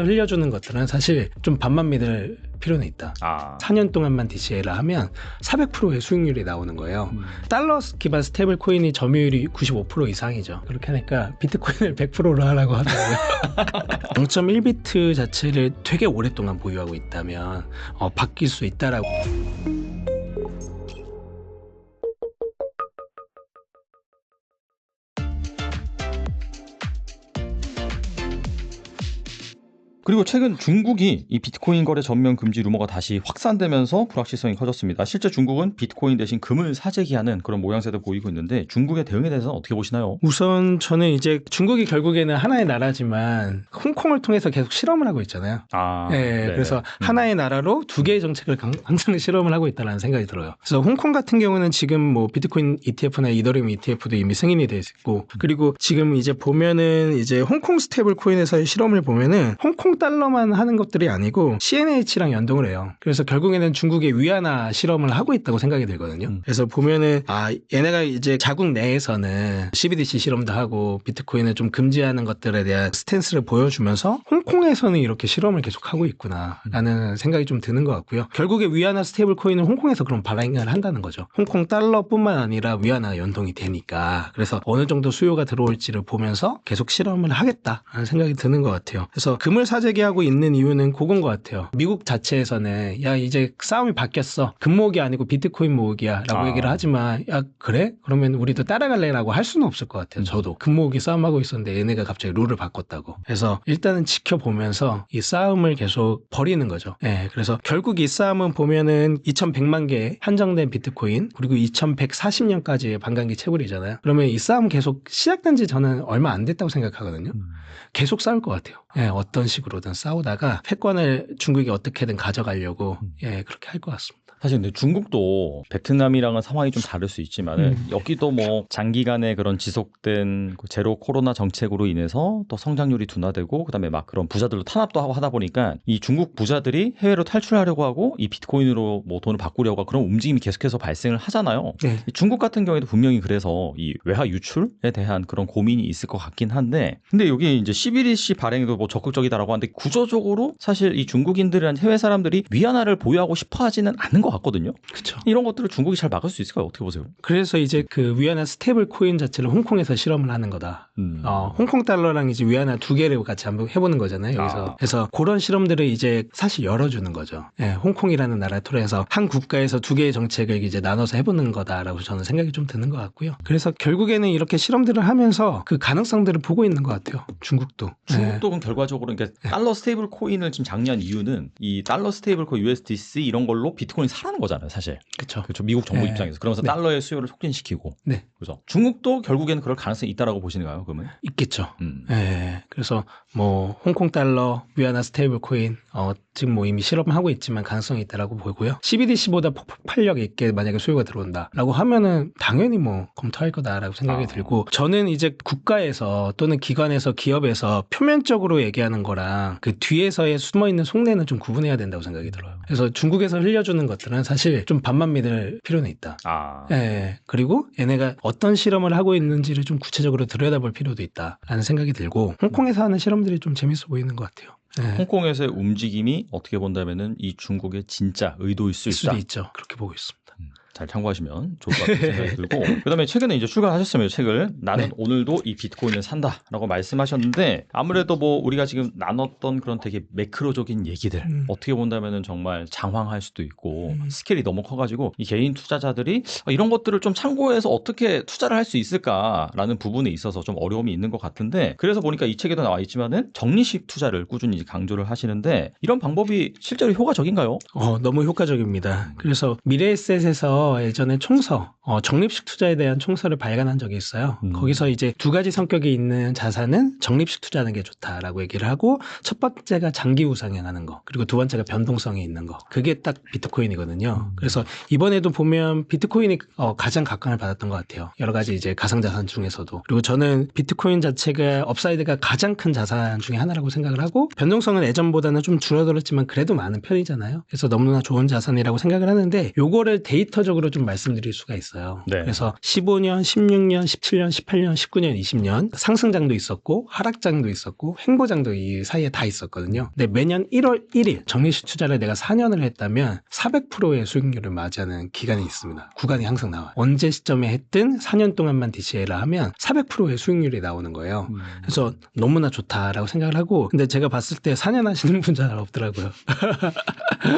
흘려주는 것들은 사실 좀 반만 믿을 필요는 있다. 4년 동안만 DCA를 하면 400%의 수익률이 나오는 거예요. 달러 기반 스테이블 코인이 점유율이 95% 이상이죠. 그렇게 하니까 비트코인을 100%로 하라고 하더라고요. 0.1비트 자체를 되게 오랫동안 보유하고 있다면 바뀔 수 있다라고. 그리고 최근 중국이 이 비트코인 거래 전면 금지 루머가 다시 확산되면서 불확실성이 커졌습니다. 실제 중국은 비트코인 대신 금을 사재기하는 그런 모양새도 보이고 있는데 중국의 대응에 대해서는 어떻게 보시나요? 우선 저는 이제 중국이 결국에는 하나의 나라지만 홍콩을 통해서 계속 실험을 하고 있잖아요. 네, 그래서 하나의 나라로 두 개의 정책을 항상 실험을 하고 있다는 생각이 들어요. 그래서 홍콩 같은 경우는 지금 뭐 비트코인 ETF나 이더리움 ETF도 이미 승인이 돼 있고, 그리고 지금 이제 보면은 이제 홍콩 스테이블 코인에서의 실험을 보면은 홍콩 달러만 하는 것들이 아니고 CNH랑 연동을 해요. 그래서 결국에는 중국의 위안화 실험을 하고 있다고 생각이 들거든요. 그래서 보면은 얘네가 이제 자국 내에서는 CBDC 실험도 하고 비트코인을 좀 금지하는 것들에 대한 스탠스를 보여주면서 홍콩에서는 이렇게 실험을 계속 하고 있구나라는 생각이 좀 드는 것 같고요. 결국에 위안화 스테이블 코인은 홍콩에서 그럼 발행을 한다는 거죠. 홍콩 달러뿐만 아니라 위안화 연동이 되니까. 그래서 어느 정도 수요가 들어올지를 보면서 계속 실험을 하겠다라는 생각이 드는 것 같아요. 그래서 금을 사재기하고 있는 이유는 그건 것 같아요. 미국 자체에서는 야 이제 싸움이 바뀌었어. 금 모으기 아니고 비트코인 모으기야 라고 얘기를 하지만 야 그래? 그러면 우리도 따라갈래? 라고 할 수는 없을 것 같아요. 저도 금 모으기 싸움하고 있었는데 얘네가 갑자기 룰을 바꿨다고. 그래서 일단은 지켜보면서 이 싸움을 계속 벌이는 거죠. 네, 그래서 결국 이 싸움은 보면은 2100만 개 한정된 비트코인 그리고 2140년까지의 반감기 채굴이잖아요. 그러면 이 싸움 계속 시작된 지 저는 얼마 안 됐다고 생각하거든요. 계속 싸울 것 같아요. 예, 어떤 식으로든 싸우다가 패권을 중국이 어떻게든 가져가려고 그렇게 할 것 같습니다. 사실 근데 중국도 베트남이랑은 상황이 좀 다를 수 있지만 여기도 뭐 장기간의 그런 지속된 제로 코로나 정책으로 인해서 또 성장률이 둔화되고 그다음에 막 그런 부자들로 탄압도 하고 하다 보니까 이 중국 부자들이 해외로 탈출하려고 하고 이 비트코인으로 뭐 돈을 바꾸려고 하고 그런 움직임이 계속해서 발생을 하잖아요. 중국 같은 경우에도 분명히 그래서 이 외화 유출에 대한 그런 고민이 있을 것 같긴 한데 근데 여기 이제 CBDC 발행도 뭐 적극적이다라고 하는데 구조적으로 사실 이 중국인들이란 해외 사람들이 위안화를 보유하고 싶어 하지는 않는 것 같거든요. 그렇죠. 이런 것들을 중국이 잘 막을 수 있을까요? 어떻게 보세요? 그래서 이제 그 위안화 스테이블 코인 자체를 홍콩에서 실험을 하는 거다. 홍콩 달러랑 이제 위안화 두 개를 같이 한번 해보는 거잖아요. 여기서. 그래서 그런 실험들을 이제 사실 열어주는 거죠. 예, 홍콩이라는 나라 토대에서 한 국가에서 두 개의 정책을 이제 나눠서 해보는 거다라고 저는 생각이 좀 드는 것 같고요. 그래서 결국에는 이렇게 실험들을 하면서 그 가능성들을 보고 있는 것 같아요. 중국도. 중국도 그럼 결과적으로 그러니까 달러 스테이블 코인을 지금 장려한 이유는 이 달러 스테이블 코인 USDC 이런 걸로 비트코인 사라는 거잖아요, 사실. 그렇죠. 그렇죠. 미국 정부 입장에서. 그러면서 달러의 수요를 촉진시키고. 그래서 중국도 결국에는 그럴 가능성이 있다라고 보시는가요, 그러면? 있겠죠. 그래서 뭐 홍콩 달러, 위안화 스테이블 코인 지금 뭐 이미 실험하고 있지만 가능성이 있다라고 보고요. CBDC보다 폭발력 있게 만약에 수요가 들어온다라고 하면은 당연히 뭐 검토할 거다라고 생각이 들고 저는 이제 국가에서 또는 기관에서 기업에서 표면적으로 얘기하는 거랑 그 뒤에서의 숨어있는 속내는 좀 구분해야 된다고 생각이 들어요. 그래서 중국에서 흘려주는 것들은 사실 좀 반만 믿을 필요는 있다. 그리고 얘네가 어떤 실험을 하고 있는지를 좀 구체적으로 들여다볼 필요도 있다라는 생각이 들고 홍콩에서 하는 실험들이 좀 재밌어 보이는 것 같아요. 홍콩에서의 움직임이 어떻게 본다면은 이 중국의 진짜 의도일 수 있다. 수도 있죠. 그렇게 보고 있습니다. 잘 참고하시면 좋을 것 같은 생각이 들고 그다음에 최근에 이제 출간하셨으면 책을 나는 오늘도 이 비트코인을 산다라고 말씀하셨는데 아무래도 뭐 우리가 지금 나눴던 그런 되게 매크로적인 얘기들 어떻게 본다면은 정말 장황할 수도 있고 스케일이 너무 커가지고 이 개인 투자자들이 이런 것들을 좀 참고해서 어떻게 투자를 할 수 있을까라는 부분에 있어서 좀 어려움이 있는 것 같은데 그래서 보니까 이 책에도 나와 있지만은 적립식 투자를 꾸준히 강조를 하시는데 이런 방법이 실제로 효과적인가요? 너무 효과적입니다. 그래서 미래에셋에서 예전에 총서, 적립식 투자에 대한 총서를 발간한 적이 있어요. 거기서 이제 두 가지 성격이 있는 자산은 적립식 투자하는 게 좋다라고 얘기를 하고 첫 번째가 장기 우상향하는 거 그리고 두 번째가 변동성이 있는 거 그게 딱 비트코인이거든요. 그래서 이번에도 보면 비트코인이 가장 각광을 받았던 것 같아요. 여러 가지 이제 가상자산 중에서도 그리고 저는 비트코인 자체가 업사이드가 가장 큰 자산 중에 하나라고 생각을 하고 변동성은 예전보다는 좀 줄어들었지만 그래도 많은 편이잖아요. 그래서 너무나 좋은 자산이라고 생각을 하는데 요거를 데이터적으로 구체적으로 좀 말씀드릴 수가 있어요. 네. 그래서 15년, 16년, 17년, 18년, 19년, 20년 상승장도 있었고 하락장도 있었고 횡보장도 이 사이에 다 있었거든요. 근데 매년 1월 1일 적립식 투자를 내가 4년을 했다면 400%의 수익률을 맞이하는 기간이 있습니다. 구간이 항상 나와요. 언제 시점에 했든 4년 동안만 DCA를 하면 400%의 수익률이 나오는 거예요. 그래서 너무나 좋다라고 생각을 하고, 근데 제가 봤을 때 4년 하시는 분 잘 없더라고요.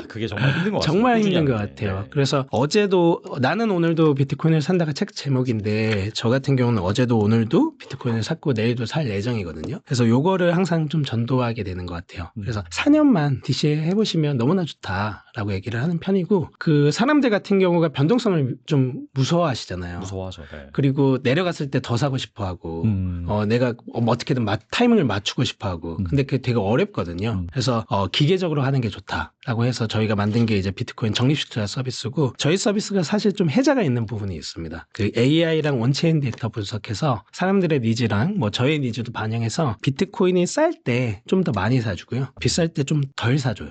그게 정말 힘든 것 같아요. 정말 힘든 것 같아요. 네. 그래서 어제도 나는 오늘도 비트코인을 산다가 책 제목인데 저 같은 경우는 어제도 오늘도 비트코인을 샀고 내일도 살 예정이거든요. 그래서 요거를 항상 좀 전도하게 되는 것 같아요. 그래서 4년만 DCA 해보시면 너무나 좋다라고 얘기를 하는 편이고, 그 사람들 같은 경우가 변동성을 좀 무서워하시잖아요. 무서워하죠. 네. 그리고 내려갔을 때 더 사고 싶어하고 내가 어떻게든 타이밍을 맞추고 싶어하고 근데 그게 되게 어렵거든요. 그래서 기계적으로 하는 게 좋다라고 해서 저희가 만든 게 이제 비트코인 적립식 투자 서비스고, 저희 서비스가 사실 좀 혜자가 있는 부분이 있습니다. 그 AI랑 온체인 데이터 분석해서 사람들의 니즈랑 뭐 저의 니즈도 반영해서 비트코인이 쌀 때 좀 더 많이 사주고요, 비쌀 때 좀 덜 사줘요.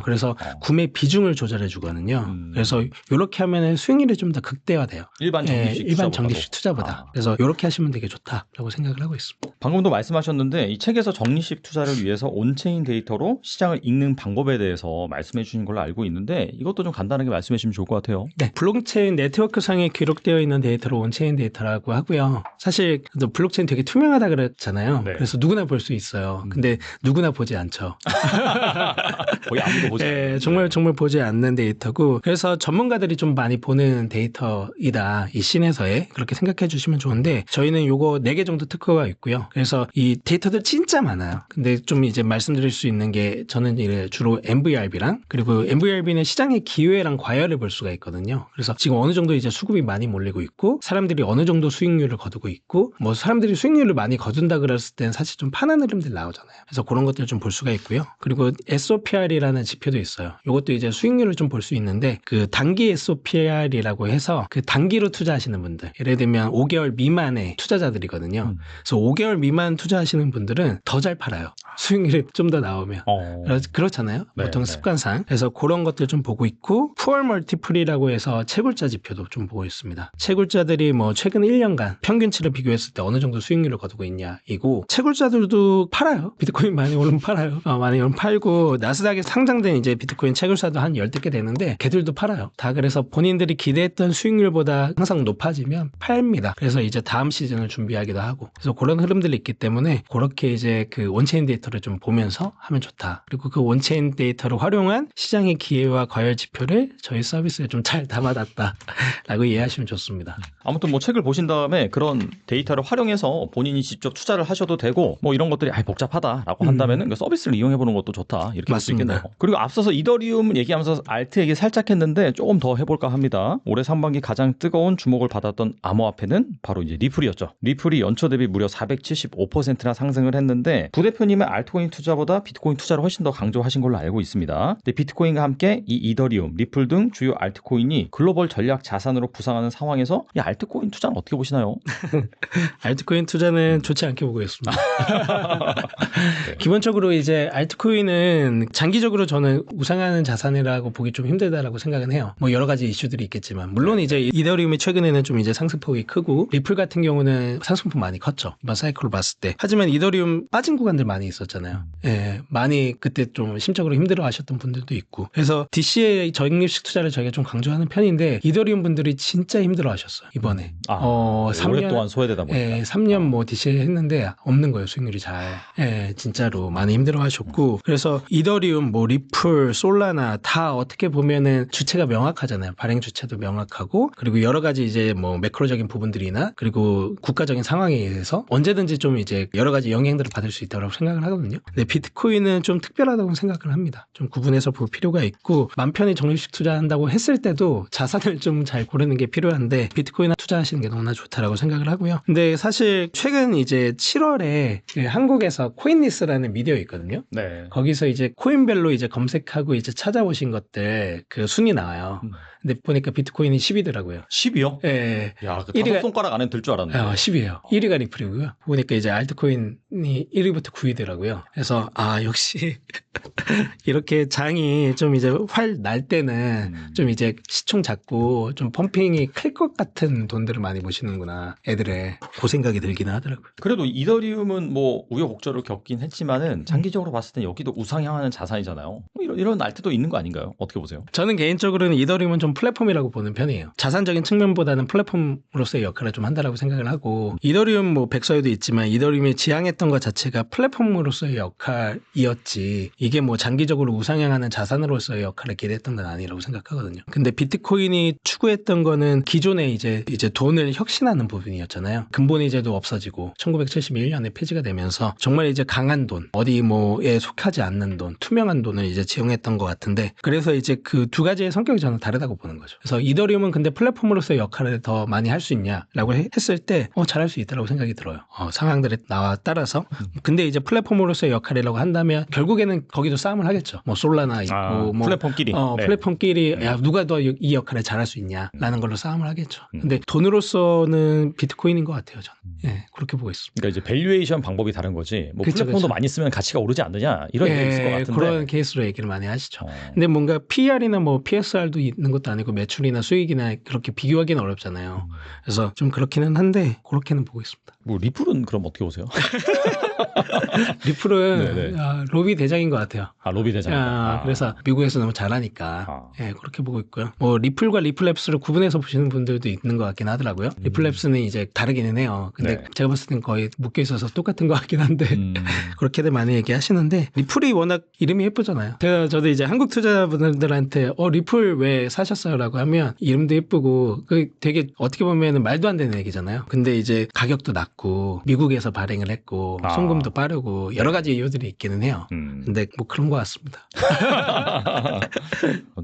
그래서 구매 비중을 조절해 주거든요. 그래서 이렇게 하면 수익률이 좀 더 극대화돼요. 일반 적립식 투자보다. 그래서 이렇게 하시면 되게 좋다라고 생각을 하고 있습니다. 방금도 말씀하셨는데 이 책에서 적립식 투자를 위해서 온체인 데이터로 시장을 읽는 방법에 대해서 말씀해 주신 걸로 알고 있는데 이것도 좀 간단하게 말씀해 주시면 좋을 것 같아요. 네, 블록체인 네트워크상에 기록되어 있는 데이터를 온체인 데이터라고 하고요. 사실 블록체인 되게 투명하다 그랬잖아요. 네. 그래서 누구나 볼 수 있어요. 근데 누구나 보지 않죠. 거의 아무도 보지 않아요. 네, 정말 보지 않는 데이터고, 그래서 전문가들이 좀 많이 보는 데이터이다, 이 씬에서의, 그렇게 생각해 주시면 좋은데, 저희는 요거 4개 정도 특허가 있고요. 그래서 이 데이터들 진짜 많아요. 근데 좀 이제 말씀드릴 수 있는 게, 저는 이제 주로 MVRB랑, 그리고 MVRB는 시장의 기회랑 과열을 볼 수가 있거든요. 그래서 지금 어느 정도 이제 수급이 많이 몰리고 있고, 사람들이 어느 정도 수익률을 거두고 있고, 뭐 사람들이 수익률을 많이 거둔다 그랬을 땐 사실 좀 파는 흐름들 나오잖아요. 그래서 그런 것들 좀 볼 수가 있고요. 그리고 SOPR이라는 지표도 있어요. 이것도 이제 수익률을 좀 볼 수 있는데, 그 단기 SOPR이라고 해서 그 단기로 투자하시는 분들, 예를 들면 5개월 미만의 투자자들이거든요. 그래서 5개월 미만 투자하시는 분들은 더 잘 팔아요. 수익률이 좀 더 나오면. 그렇잖아요. 네, 보통 습관상. 그래서 그런 것들 좀 보고 있고, 푸얼 멀티플이라고 해서 채굴자 지표도 좀 보고 있습니다. 채굴자들이 뭐 최근 1년간 평균치를 비교했을 때 어느 정도 수익률을 거두고 있냐 이고, 채굴자들도 팔아요. 비트코인 많이 오르면 팔아요. 많이 오르면 팔고, 나스닥에 상장된 이제 비트코인 채굴사도 한 10개 되는데 걔들도 팔아요. 다. 그래서 본인들이 기대했던 수익률보다 항상 높아지면 팔립니다. 그래서 이제 다음 시즌을 준비하기도 하고, 그래서 그런 흐름들이 있기 때문에 그렇게 이제 그 온체인 데이터를 좀 보면서 하면 좋다. 그리고 그 온체인 데이터를 활용한 시장의 기회와 과열 지표를 저희 서비스에 좀 잘 담아놨다라고 이해하시면 좋습니다. 아무튼 뭐 책을 보신 다음에 그런 데이터를 활용해서 본인이 직접 투자를 하셔도 되고, 뭐 이런 것들이 복잡하다라고 한다면은 그 서비스를 이용해 보는 것도 좋다, 이렇게 볼 수 있겠네요. 그리고 앞서서 이더리움 얘기하면서 알트 얘기 살짝 했는데 조금 더 해볼까 합니다. 올해 상반기 가장 뜨거운 주목을 받았던 암호화폐는 바로 이제 리플이었죠. 리플이 연초 대비 무려 475%나 상승을 했는데, 부대표님의 알트코인 투자보다 비트코인 투자를 훨씬 더 강조하신 걸로 알고 있습니다. 근데 비트코인과 함께 이 이더리움, 리플 등 주요 알트코인이 글로벌 전략 자산으로 부상하는 상황에서 이 알트코인 투자는 어떻게 보시나요? 알트코인 투자는 좋지 않게 보고 있습니다. 네. 기본적으로 이제 알트코인은 장기적으로 저는 우상하는 자산이라고 보기 좀 힘들다라고 생각은 해요. 뭐 여러 가지 이슈들이 있겠지만, 물론 이제 이더리움이 최근에는 좀 이제 상승폭이 크고, 리플 같은 경우는 상승폭 많이 컸죠, 이번 사이클로 봤을 때. 하지만 이더리움 빠진 구간들 많이 있었잖아요. 예, 많이 그때 좀 심적으로 힘들어하셨던 분들도 있고, 그래서 DCA 적립식 투자를 저희가 좀 강조하는 편인데, 이더리움 분들이 진짜 힘들어하셨어요 이번에. 3년 오랫동안 소외되다 보니까. 예, 3년 뭐 DCA 했는데 없는 거예요, 수익률이 잘. 예, 진짜로 많이 힘들어하셨고, 그래서 이더리움, 뭐 리플, 솔라나 다 어떻게 보면은 주체가 명확하잖아요. 발행 주체도 명확하고, 그리고 여러 가지 이제 뭐 매크로적인 부분들이나 그리고 국가적인 상황에 의해서 언제든지 좀 이제 여러 가지 영향들을 받을 수 있다고 생각을 하거든요. 근데 비트코인은 좀 특별하다고 생각을 합니다. 좀 구분해서 볼 필요가 있고, 맘 편히 적립식 투자한다고 했을 때도 자산을 좀 잘 고르는 게 필요한데, 비트코인 투자하시는 게 너무나 좋다라고 생각을 하고요. 근데 사실 최근 이제 7월에 한국에서 코인리스라는 미디어 있거든요. 네. 거기서 이제 코인별로 이제 검색하고 이제 찾아보신 것들 그 순위 나와요. 근데 보니까 비트코인이 10위더라고요. 10이요? 예. 야, 그 1위가 5손가락 안에 들 줄 알았는데. 10위에요. 1위가 리플이고요. 보니까 이제 알트코인이 1위부터 9위더라고요. 그래서 역시 이렇게 장이 좀 이제 활 날 때는 좀 이제 시총 작고 좀 펌핑이 클 것 같은 돈들을 많이 모시는구나. 애들의 그 생각이 들긴 하더라고요. 그래도 이더리움은 뭐 우여곡절을 겪긴 했지만은 장기적으로 봤을 때 여기도 우상향하는 자산이잖아요. 뭐 이런 알트도 있는 거 아닌가요? 어떻게 보세요? 저는 개인적으로는 이더리움은 좀 플랫폼이라고 보는 편이에요. 자산적인 측면보다는 플랫폼으로서의 역할을 좀 한다라고 생각을 하고, 이더리움 뭐 백서에도 있지만 이더리움이 지향했던 것 자체가 플랫폼으로서의 역할이었지, 이게 뭐 장기적으로 우상향하는 자산으로서의 역할을 기대했던 건 아니라고 생각하거든요. 근데 비트코인이 추구했던 거는 기존에 이제 돈을 혁신하는 부분이었잖아요. 근본이제도 없어지고 1971년에 폐지가 되면서 정말 이제 강한 돈, 어디 뭐에 속하지 않는 돈, 투명한 돈을 이제 지용했던 것 같은데, 그래서 이제 그 두 가지의 성격이 저는 다르다고 보는 거죠. 그래서 이더리움은 근데 플랫폼으로서의 역할을 더 많이 할 수 있냐라고 했을 때 잘할 수 있다고 생각이 들어요. 상황들에 따라서. 근데 이제 플랫폼으로서의 역할이라고 한다면 결국에는 거기도 싸움을 하겠죠. 뭐 솔라나 있고 뭐 플랫폼끼리. 네. 플랫폼끼리 야, 누가 더 이 역할을 잘할 수 있냐라는 걸로 싸움을 하겠죠. 근데 돈으로서는 비트코인인 것 같아요, 저는. 예, 그렇게 보고 있습니다. 그러니까 이제 밸류에이션 방법이 다른 거지. 뭐 그쵸, 플랫폼도 그쵸. 많이 쓰면 가치가 오르지 않느냐 이런 얘기 있을 것 같은데. 그런 케이스로 얘기를 많이 하시죠. 근데 뭔가 PER이나 뭐 PSR도 있는 것도 아니고 매출이나 수익이나 그렇게 비교하기는 어렵잖아요. 그래서 좀 그렇기는 한데 그렇게는 보고 있습니다. 뭐 리플은 그럼 어떻게 보세요? 리플은 로비 대장인 것 같아요. 로비 대장. 그래서 미국에서 너무 잘하니까 그렇게 보고 있고요. 뭐 리플과 리플랩스를 구분해서 보시는 분들도 있는 것 같긴 하더라고요. 리플랩스는 이제 다르기는 해요. 근데 제가 봤을 땐 거의 묶여 있어서 똑같은 것 같긴 한데 그렇게들 많이 얘기하시는데, 리플이 워낙 이름이 예쁘잖아요. 저도 이제 한국 투자자분들한테 리플 왜 사셨어요라고 하면 이름도 예쁘고 그 되게 어떻게 보면 말도 안 되는 얘기잖아요. 근데 이제 가격도 낮고 미국에서 발행을 했고 송금도 빠르고 여러 가지 이유들이 있기는 해요. 근데 뭐 그런 것 같습니다.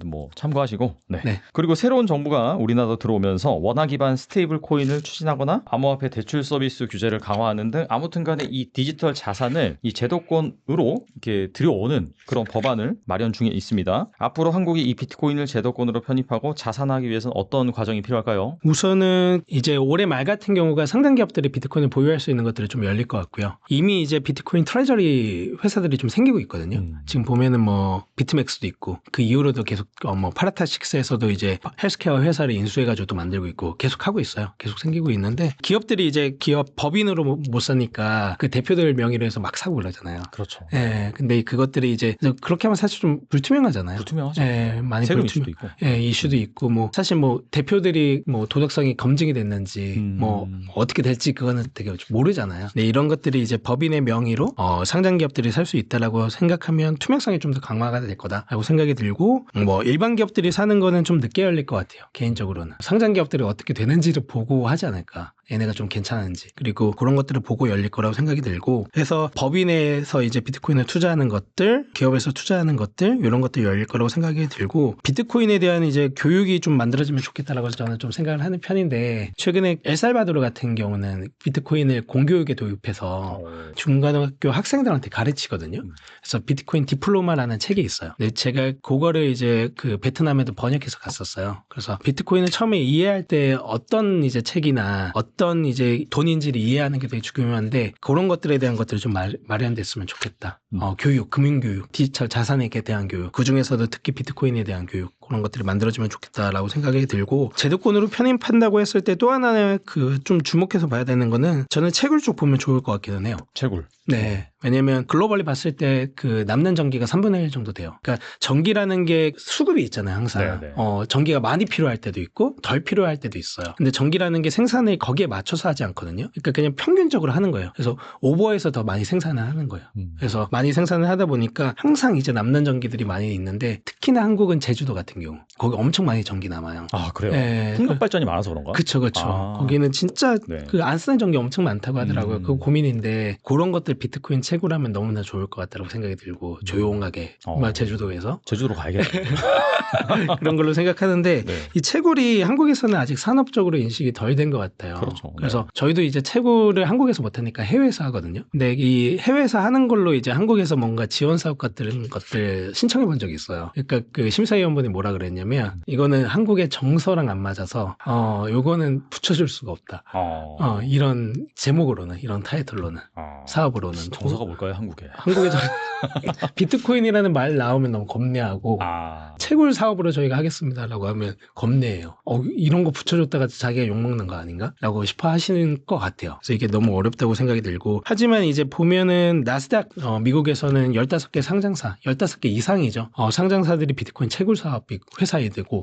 뭐 참고하시고. 네. 그리고 새로운 정부가 우리나라로 들어오면서 원화 기반 스테이블 코인을 추진하거나 암호화폐 대출 서비스 규제를 강화하는 등 아무튼간에 이 디지털 자산을 이 제도권으로 이렇게 들여오는 그런 법안을 마련 중에 있습니다. 앞으로 한국이 이 비트코인을 제도권으로 편입하고 자산하기 위해서는 어떤 과정이 필요할까요? 우선은 이제 올해 말 같은 경우가 상당 기업들이 비트코인을 보유할 수 있는 것들이 좀 열릴 것 같고요. 이미 이제 비트코인 트레저리 회사들이 좀 생기고 있거든요. 지금 보면은 뭐 비트맥스도 있고, 그 이후로도 계속 뭐 파라타식스에서도 이제 헬스케어 회사를 인수해가지고 또 만들고 있고 계속 하고 있어요. 계속 생기고 있는데, 기업들이 이제 기업 법인으로 못 사니까 그 대표들 명의로 해서 막 사고 그러잖아요. 그렇죠. 근데 그것들이 이제 그렇게 하면 사실 좀 불투명하잖아요. 불투명하죠. 많이 세금 이슈도 있고. 이슈도 있고, 뭐 사실 뭐 대표들이 뭐 도덕성이 검증이 됐는지 뭐 어떻게 될지 그거는 되게 모르잖아요. 근데 이런 것들이 이제 법인의 명의로 상장 기업들이 살 수 있다라고 생각하면 투명성이 좀 더 강화가 될 거다라고 생각이 들고, 뭐 일반 기업들이 사는 거는 좀 늦게 열릴 것 같아요. 개인적으로는 상장 기업들이 어떻게 되는지를 보고 하지 않을까. 얘네가 좀 괜찮은지, 그리고 그런 것들을 보고 열릴 거라고 생각이 들고, 그래서 법인에서 이제 비트코인을 투자하는 것들, 기업에서 투자하는 것들, 이런 것들이 열릴 거라고 생각이 들고, 비트코인에 대한 이제 교육이 좀 만들어지면 좋겠다라고 저는 좀 생각을 하는 편인데, 최근에 엘살바도르 같은 경우는 비트코인을 공교육에 도입해서 중고등학교 학생들한테 가르치거든요. 그래서 비트코인 디플로마라는 책이 있어요. 근데 제가 그거를 이제 그 베트남에도 번역해서 갔었어요. 그래서 비트코인을 처음에 이해할 때 어떤 이제 책이나 어떤 이제 돈인지를 이해하는 게 되게 중요한데, 그런 것들에 대한 것들이 좀 마련됐으면 좋겠다. 교육, 금융교육, 디지털 자산에 대한 교육, 그중에서도 특히 비트코인에 대한 교육, 그런 것들이 만들어지면 좋겠다라고 생각이 들고, 제도권으로 편입한다고 했을 때 또 하나는 그 좀 주목해서 봐야 되는 거는, 저는 채굴 쪽 보면 좋을 것 같기는 해요. 채굴. 네. 왜냐면 글로벌리 봤을 때 그 남는 전기가 3분의 1 정도 돼요. 그러니까 전기라는 게 수급이 있잖아요, 항상. 전기가 많이 필요할 때도 있고 덜 필요할 때도 있어요. 근데 전기라는 게 생산을 거기에 맞춰서 하지 않거든요. 그러니까 그냥 평균적으로 하는 거예요. 그래서 오버해서 더 많이 생산을 하는 거예요. 그래서 많이 생산을 하다 보니까 항상 이제 남는 전기들이 많이 있는데, 특히나 한국은 제주도 같은 경우 거기 엄청 많이 전기 남아요. 그래요? 네. 풍력 발전이 많아서 그런가? 그쵸. 거기는 진짜 그 안 쓰는 전기 엄청 많다고 하더라고요. 그 고민인데, 그런 것들 비트코인 채굴하면 너무나 좋을 것 같다고 생각이 들고 조용하게 제주도에서 제주도로 가야겠다. 그런 걸로 생각하는데 네. 이 채굴이 한국에서는 아직 산업적으로 인식이 덜 된 것 같아요. 그렇죠. 그래서 저희도 이제 채굴을 한국에서 못하니까 해외에서 하거든요. 근데 이 해외에서 하는 걸로 이제 한국에서 뭔가 지원 사업 같은 것들 신청해 본 적이 있어요. 그러니까 그 심사위원분이 뭐라 그랬냐면 이거는 한국의 정서랑 안 맞아서 요거는 붙여줄 수가 없다. 이런 제목으로는 이런 타이틀로는 사업으로는 정서가 뭘까요, 한국에? 한국에 비트코인이라는 말 나오면 너무 겁내하고 채굴 사업으로 저희가 하겠습니다라고 하면 겁내해요. 이런 거 붙여줬다가 자기가 욕먹는 거 아닌가? 라고 싶어 하시는 것 같아요. 그래서 이게 너무 어렵다고 생각이 들고 하지만 이제 보면은 나스닥 미국에서는 15개 상장사 15개 이상이죠. 상장사들이 비트코인 채굴 사업 회사이 되고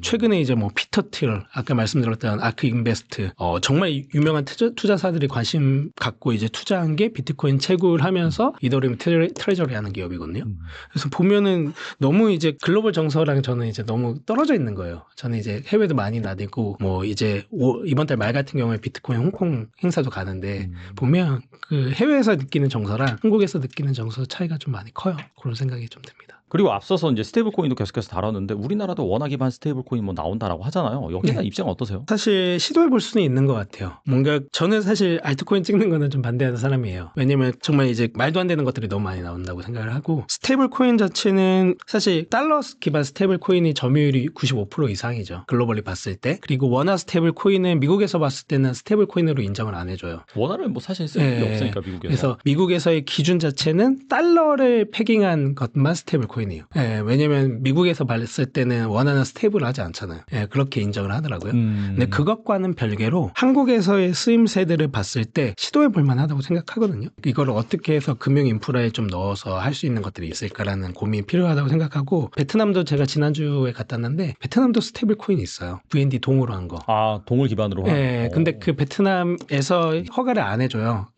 최근에 이제 뭐 피터 틸 아까 말씀드렸던 아크 인베스트 정말 유명한 투자사들이 관심 갖고 이제 투자한 게 비트코인 채굴하면서 이더리움 트레저리 하는 기업이거든요. 그래서 보면은 너무 이제 글로벌 정서랑 저는 이제 너무 떨어져 있는 거예요. 저는 이제 해외도 많이 나대고 뭐 이제 이번 달 말 같은 경우에 비트코인 홍콩 행사도 가는데 보면 그 해외에서 느끼는 정서랑 한국에서 느끼는 정서 차이가 좀 많이 커요. 그런 생각이 좀 듭니다. 그리고 앞서서 이제 스테이블 코인도 계속해서 다뤘는데 우리나라도 원화 기반 스테이블 코인 뭐 나온다라고 하잖아요. 여기에 대한 입장은 어떠세요? 사실 시도해 볼 수는 있는 것 같아요. 뭔가 저는 사실 알트코인 찍는 거는 좀 반대하는 사람이에요. 왜냐면 정말 이제 말도 안 되는 것들이 너무 많이 나온다고 생각을 하고 스테이블 코인 자체는 사실 달러 기반 스테이블 코인이 점유율이 95% 이상이죠. 글로벌리 봤을 때. 그리고 원화 스테이블 코인은 미국에서 봤을 때는 스테이블 코인으로 인정을 안 해줘요. 원화를 뭐 사실 쓸 필요 없으니까 미국에서. 그래서 미국에서의 기준 자체는 달러를 패깅한 것만 스테이블 코인 이에요. 왜냐면 미국에서 봤을 때는 원하는 스테이블을 하지 않잖아요. 그렇게 인정을 하더라고요. 근데 그것과는 별개로 한국에서의 수임세들을 봤을 때 시도해 볼 만하다고 생각하거든요. 이걸 어떻게 해서 금융 인프라에 좀 넣어서 할 수 있는 것들이 있을까라는 고민이 필요하다고 생각하고 베트남도 제가 지난주에 갔다 왔는데 베트남도 스테이블 코인이 있어요. VND 동으로 한 거. 동을 기반으로 한 거. 근데 그 베트남에서 허가를 안 해줘요.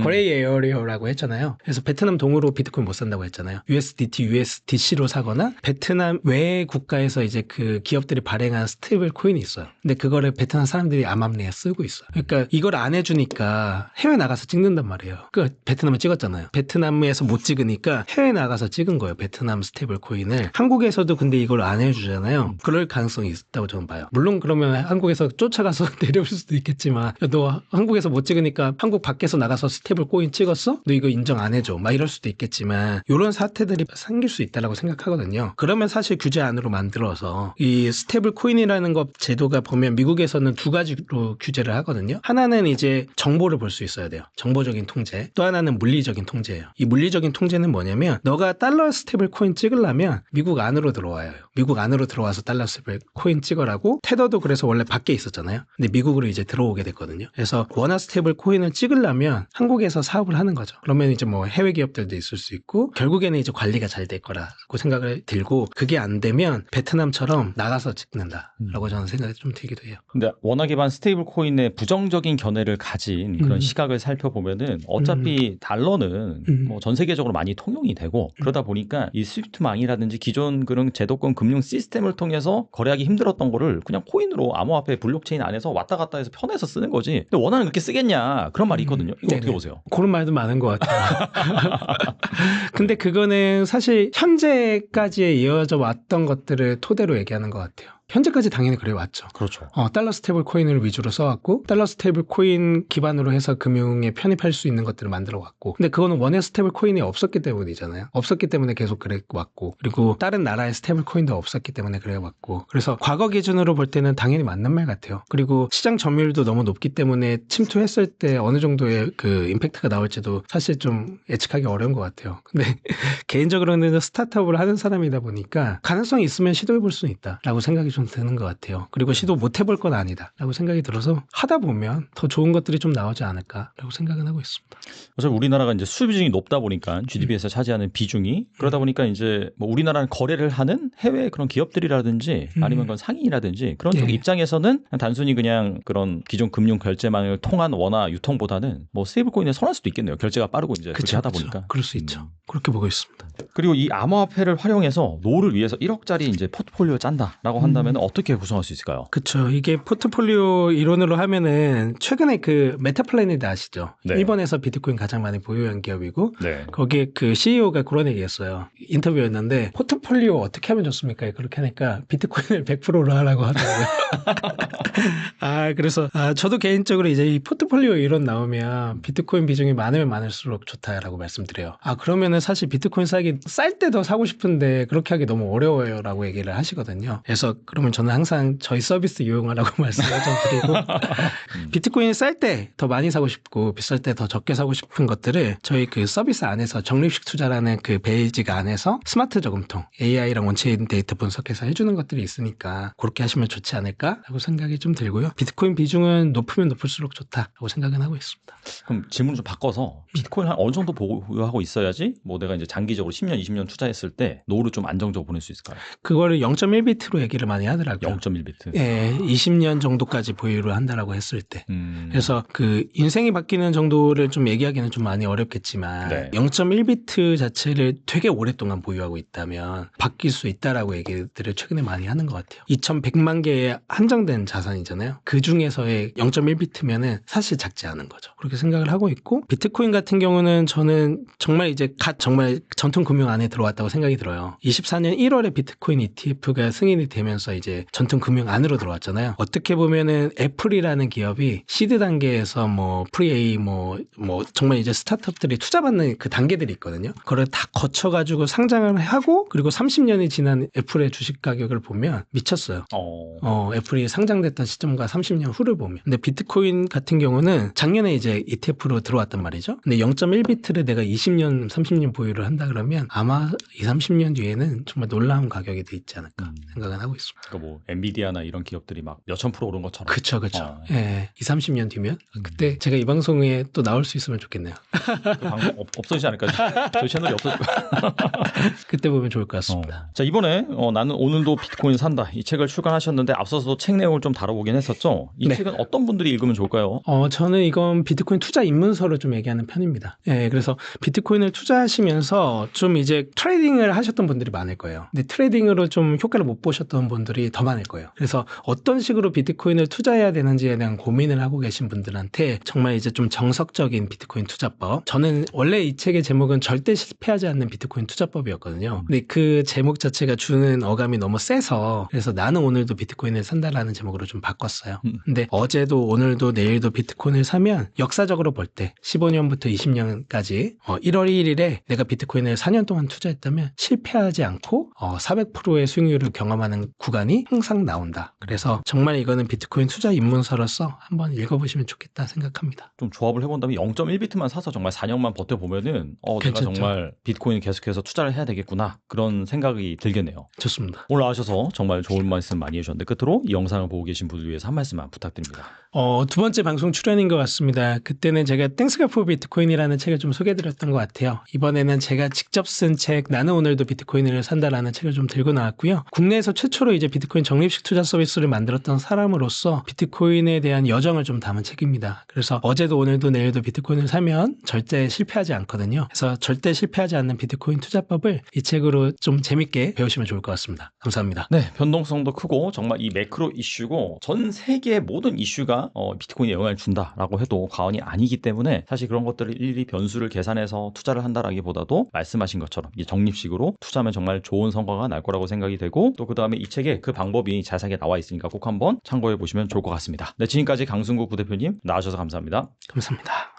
거래이 에어리어라고 했잖아요. 그래서 베트남 동으로 비트코인 못 산다고 했잖아요. USDT, USDC로 사거나 베트남 외 국가에서 이제 그 기업들이 발행한 스테이블 코인이 있어요. 근데 그거를 베트남 사람들이 암암리에 쓰고 있어요. 그러니까 이걸 안 해주니까 해외 나가서 찍는단 말이에요. 베트남을 찍었잖아요. 베트남에서 못 찍으니까 해외 나가서 찍은 거예요. 베트남 스테이블 코인을. 한국에서도 근데 이걸 안 해주잖아요. 그럴 가능성이 있다고 저는 봐요. 물론 그러면 한국에서 쫓아가서 내려올 수도 있겠지만 너 한국에서 못 찍으니까 한국 밖에서 나가서 스테이블 코인 찍었어? 너 이거 인정 안 해줘. 막 이럴 수도 있겠지만 이런 사태들이 생길 수 있다라고 생각하거든요. 그러면 사실 규제 안으로 만들어서 이 스테이블 코인이라는 것 제도가 보면 미국에서는 두 가지로 규제를 하거든요. 하나는 이제 정보를 볼 수 있어야 돼요. 정보적인 통제. 또 하나는 물리적인 통제예요. 이 물리적인 통제는 뭐냐면 너가 달러 스테이블 코인 찍으려면 미국 안으로 들어와요. 미국 안으로 들어와서 달러 스테이블 코인 찍으라고. 테더도 그래서 원래 밖에 있었잖아요. 근데 미국으로 이제 들어오게 됐거든요. 그래서 원화 스테이블 코인을 찍으려면 한국에서 사업을 하는 거죠. 그러면 이제 뭐 해외 기업들도 있을 수 있고 결국에는 이제 관리가 잘 될 거라고 생각을 들고 그게 안 되면 베트남처럼 나가서 찍는다라고 저는 생각이 좀 들기도 해요. 근데 원화 기반 스테이블 코인의 부정적인 견해를 가진 그런 시각을 살펴보면은 어차피 달러는 뭐 전 세계적으로 많이 통용이 되고 그러다 보니까 이 스위프트망이라든지 기존 그런 제도권 금융 시스템을 통해서 거래하기 힘들었던 거를 그냥 코인으로 암호화폐 블록체인 안에서 왔다 갔다 해서 편해서 쓰는 거지. 근데 원화는 그렇게 쓰겠냐 그런 말이 있거든요. 이거 어떻게 보세요? 그런 말도 많은 것 같아요. 근데 그거는 사실 현재까지 이어져 왔던 것들을 토대로 얘기하는 것 같아요. 현재까지 당연히 그래 왔죠. 그렇죠. 달러 스테이블 코인을 위주로 써왔고 달러 스테이블 코인 기반으로 해서 금융에 편입할 수 있는 것들을 만들어 왔고 근데 그거는 원화 스테이블 코인이 없었기 때문이잖아요. 없었기 때문에 계속 그래 왔고 그리고 다른 나라의 스테이블 코인도 없었기 때문에 그래 왔고 그래서 과거 기준으로 볼 때는 당연히 맞는 말 같아요. 그리고 시장 점유율도 너무 높기 때문에 침투했을 때 어느 정도의 그 임팩트가 나올지도 사실 좀 예측하기 어려운 것 같아요. 근데 개인적으로는 스타트업을 하는 사람이다 보니까 가능성이 있으면 시도해 볼 수는 있다라고 생각이 좀 드는 것 같아요. 그리고 시도 못 해볼 건 아니다라고 생각이 들어서 하다 보면 더 좋은 것들이 좀 나오지 않을까라고 생각은 하고 있습니다. 어차피 우리나라가 이제 수입 비중이 높다 보니까 GDP에서 차지하는 비중이 그러다 보니까 이제 뭐 우리나라는 거래를 하는 해외 그런 기업들이라든지 아니면 그런 상인이라든지 그런 쪽 단순히 그냥 그런 기존 금융 결제망을 통한 원화 유통보다는 뭐 스테이블 코인에 선할 수도 있겠네요. 결제가 빠르고 이제 그렇게 하다 보니까. 그럴 수 있죠. 그렇게 보고 있습니다. 그리고 이 암호화폐를 활용해서 노후를 위해서 1억짜리 이제 포트폴리오 짠다라고 한다면 구성한다면 어떻게 구성할 수 있을까요? 그렇죠. 이게 포트폴리오 이론으로 하면은 최근에 그 메타플래닛 아시죠? 네. 일본에서 비트코인 가장 많이 보유한 기업이고 네. 거기에 그 CEO가 그런 얘기했어요. 인터뷰였는데 포트폴리오 어떻게 하면 좋습니까? 그렇게 하니까 비트코인을 100%로 하라고 하더라고요. 그래서 저도 개인적으로 이제 이 포트폴리오 이론 나오면 비트코인 비중이 많으면 많을수록 좋다라고 말씀드려요. 그러면은 사실 비트코인 쌀 때 더 사고 싶은데 그렇게 하기 너무 어려워요라고 얘기를 하시거든요. 그래서 그러면 저는 항상 저희 서비스 이용하라고 말씀을 좀 드리고 비트코인이 쌀 때 더 많이 사고 싶고 비쌀 때 더 적게 사고 싶은 것들을 저희 그 서비스 안에서 적립식 투자라는 그 베이지가 안에서 스마트 저금통 AI랑 원체인 데이터 분석해서 해주는 것들이 있으니까 그렇게 하시면 좋지 않을까라고 생각이 좀 들고요. 비트코인 비중은 높으면 높을수록 좋다라고 생각은 하고 있습니다. 그럼 질문을 좀 바꿔서 비트코인 한 어느 정도 보유하고 있어야지 뭐 내가 이제 장기적으로 10년, 20년 투자했을 때 노후를 좀 안정적으로 보낼 수 있을까요? 그거를 0.1비트로 얘기를 많이 하더라고요. 0.1비트. 예, 20년 정도까지 보유를 한다라고 했을 때. 그래서 그 인생이 바뀌는 정도를 좀 얘기하기는 좀 많이 어렵겠지만 네. 0.1비트 자체를 되게 오랫동안 보유하고 있다면 바뀔 수 있다라고 얘기들을 최근에 많이 하는 것 같아요. 2,100만 개의 한정된 자산이잖아요. 그 중에서의 0.1비트면은 사실 작지 않은 거죠. 그렇게 생각을 하고 있고 비트코인 같은 경우는 저는 정말 이제 정말 전통 금융 안에 들어왔다고 생각이 들어요. 24년 1월에 비트코인 ETF가 승인이 되면서 이제 전통 금융 안으로 들어왔잖아요. 어떻게 보면은 애플이라는 기업이 시드 단계에서 뭐 프리A 뭐 정말 이제 스타트업들이 투자받는 그 단계들이 있거든요. 그걸 다 거쳐가지고 상장을 하고 그리고 30년이 지난 애플의 주식 가격을 보면 미쳤어요. 애플이 상장됐던 시점과 30년 후를 보면. 근데 비트코인 같은 경우는 작년에 이제 ETF로 들어왔단 말이죠. 근데 0.1비트를 내가 20년, 30년 보유를 한다 그러면 아마 20, 30년 뒤에는 정말 놀라운 가격이 돼 있지 않을까 생각은 하고 있습니다. 그러니까 뭐 엔비디아나 이런 기업들이 막 몇천 프로 오른 것처럼. 그렇죠. 예, 20, 30년 뒤면 그때 제가 이 방송에 또 나올 수 있으면 좋겠네요. 그 방송 없어지지 않을까요? 저희 채널이 없어질 거예요. 그때 보면 좋을 것 같습니다. 자, 이번에 나는 오늘도 비트코인 산다 이 책을 출간하셨는데 앞서서도 책 내용을 좀 다뤄보긴 했었죠. 이 책은 어떤 분들이 읽으면 좋을까요? 저는 이건 비트코인 투자 입문서로 좀 얘기하는 편입니다. 예, 그래서 비트코인을 투자하시면서 좀 이제 트레이딩을 하셨던 분들이 많을 거예요. 근데 트레이딩으로 좀 효과를 못 보셨던 분들이 더 많을 거예요. 그래서 어떤 식으로 비트코인을 투자해야 되는지에 대한 고민을 하고 계신 분들한테 정말 이제 좀 정석적인 비트코인 투자법. 저는 원래 이 책의 제목은 절대 실패하지 않는 비트코인 투자법이었거든요. 근데 그 제목 자체가 주는 어감이 너무 세서 그래서 나는 오늘도 비트코인을 산다라는 제목으로 좀 바꿨어요. 근데 어제도 오늘도 내일도 비트코인을 사면 역사적으로 볼 때 15년부터 20년까지 1월 1일에 내가 비트코인을 4년 동안 투자했다면 실패하지 않고 400%의 수익률을 경험하는 구간이 항상 나온다. 그래서 정말 이거는 비트코인 투자 입문서로서 한번 읽어보시면 좋겠다 생각합니다. 좀 조합을 해본다면 0.1비트만 사서 정말 4년만 버텨보면은 내가 정말 비트코인 계속해서 투자를 해야 되겠구나 그런 생각이 들겠네요. 좋습니다. 오늘 나와주셔서 정말 좋은 말씀 많이 해주셨는데 끝으로 이 영상을 보고 계신 분들 위해서 한 말씀만 부탁드립니다. 두 번째 방송 출연인 것 같습니다. 그때는 제가 땡스가 포 비트코인이라는 책을 좀 소개해드렸던 것 같아요. 이번에는 제가 직접 쓴 책 나는 오늘도 비트코인을 산다라는 책을 좀 들고 나왔고요. 국내에서 최초로 이제 비트코인 적립식 투자 서비스를 만들었던 사람으로서 비트코인에 대한 여정을 좀 담은 책입니다. 그래서 어제도 오늘도 내일도 비트코인을 사면 절대 실패하지 않거든요. 그래서 절대 실패하지 않는 비트코인 투자법을 이 책으로 좀 재밌게 배우시면 좋을 것 같습니다. 감사합니다. 네, 변동성도 크고 정말 이 매크로 이슈고 전 세계의 모든 이슈가 비트코인에 영향을 준다라고 해도 과언이 아니기 때문에 사실 그런 것들을 일일이 변수를 계산해서 투자를 한다라기보다도 말씀하신 것처럼 이 적립식으로 투자하면 정말 좋은 성과가 날 거라고 생각이 되고 또 그 다음에 이 책에 그 방법이 자세하게 나와 있으니까 꼭 한번 참고해 보시면 좋을 것 같습니다. 네, 지금까지 강승구 부대표님 나와주셔서 감사합니다. 감사합니다.